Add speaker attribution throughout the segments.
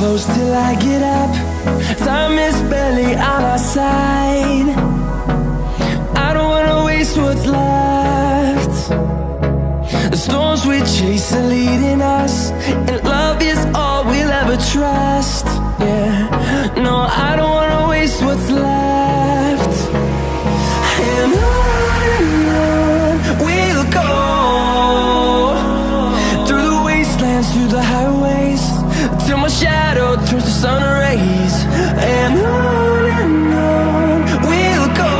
Speaker 1: close till I get up. Time is barely on our side. I don't wanna waste what's left. The storms we chase are leading us, and love is all we'll ever trust. Yeah, no, I don't wanna waste what's left. And on we'll go, through the wastelands, through the highways, till my shadow turns to sun rays. And on we'll go,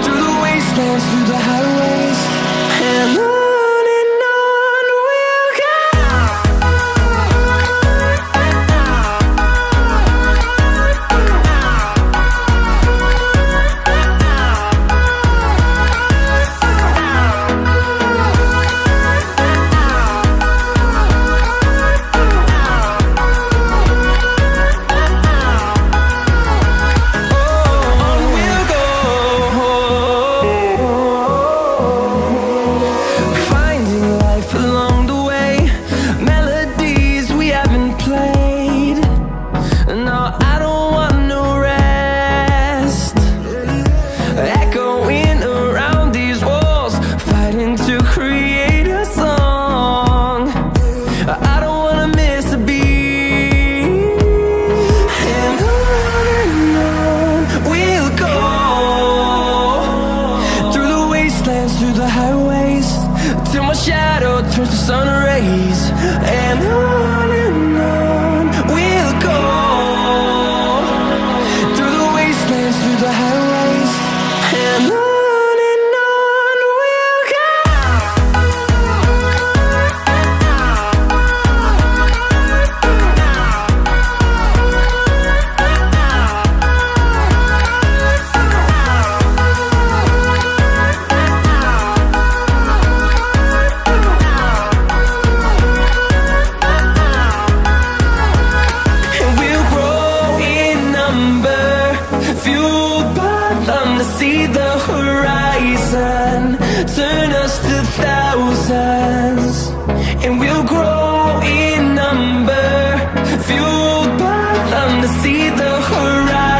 Speaker 1: through the wastelands, through the highways, and on we'll go. Through the highways, till my shadow turns to sun rays. And on we'll go, through the wastelands, through the highways, and on we'll go. Fueled by them to see the horizon, turn